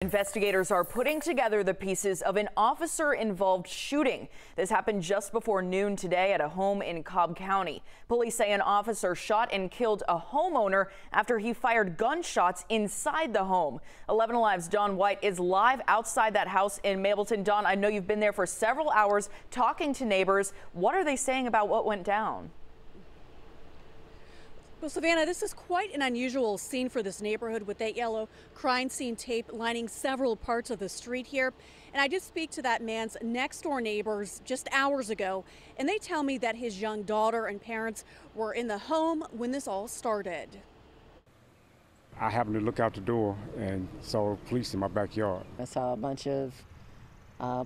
Investigators are putting together the pieces of an officer-involved shooting. This happened just before noon today at a home in Cobb County. Police say an officer shot and killed a homeowner after he fired gunshots inside the home. 11 Alive's Don White is live outside that house in Mableton. Don, I know you've been there for several hours talking to neighbors. What are they saying about what went down? Well, Savannah, this is quite an unusual scene for this neighborhood with that yellow crime scene tape lining several parts of the street here. And I did speak to that man's next door neighbors just hours ago, and they tell me that his young daughter and parents were in the home when this all started. I happened to look out the door and saw police in my backyard. I saw a bunch of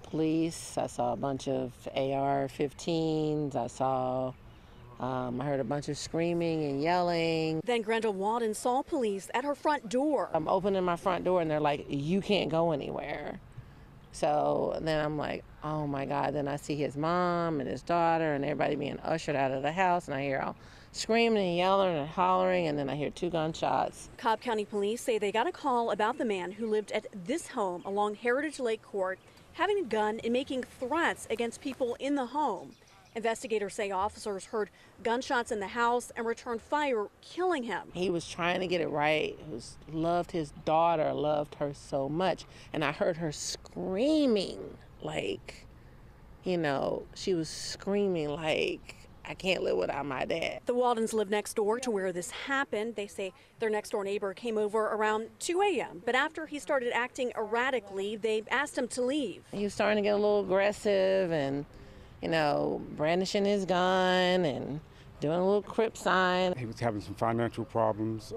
police. I saw a bunch of AR-15s. I heard a bunch of screaming and yelling. Then Grendel Walden saw police at her front door. I'm opening my front door and they're like, "You can't go anywhere." So then I'm like, oh my God. Then I see his mom and his daughter and everybody being ushered out of the house, and I hear all screaming and yelling and hollering, and then I hear 2 gunshots. Cobb County police say they got a call about the man who lived at this home along Heritage Lake Court, having a gun and making threats against people in the home. Investigators say officers heard gunshots in the house and returned fire, killing him. He was trying to get it right. He loved his daughter, loved her so much. And I heard her screaming like, she was screaming like, "I can't live without my dad." The Waldens live next door to where this happened. They say their next door neighbor came over around 2 a.m. But after he started acting erratically, they asked him to leave. He was starting to get a little aggressive and brandishing his gun and doing a little Crip sign. He was having some financial problems.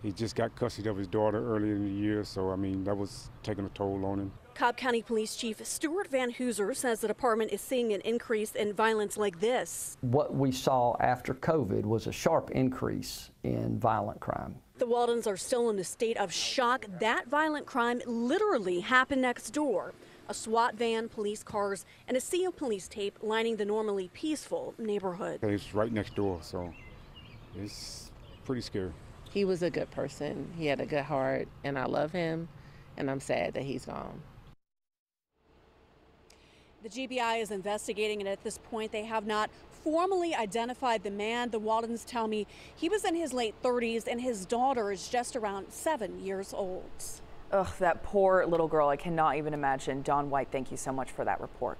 He just got custody of his daughter earlier in the year, so that was taking a toll on him. Cobb County Police Chief Stuart Van Hooser says the department is seeing an increase in violence like this. What we saw after COVID was a sharp increase in violent crime. The Waldens are still in a state of shock. That violent crime literally happened next door. A SWAT van, police cars, and a sea of police tape lining the normally peaceful neighborhood. It's right next door, so it's pretty scary. He was a good person. He had a good heart, and I love him, and I'm sad that he's gone. The GBI is investigating, and at this point they have not formally identified the man. The Waldens tell me he was in his late 30s, and his daughter is just around 7 years old. Ugh, that poor little girl. I cannot even imagine. Don White, thank you so much for that report.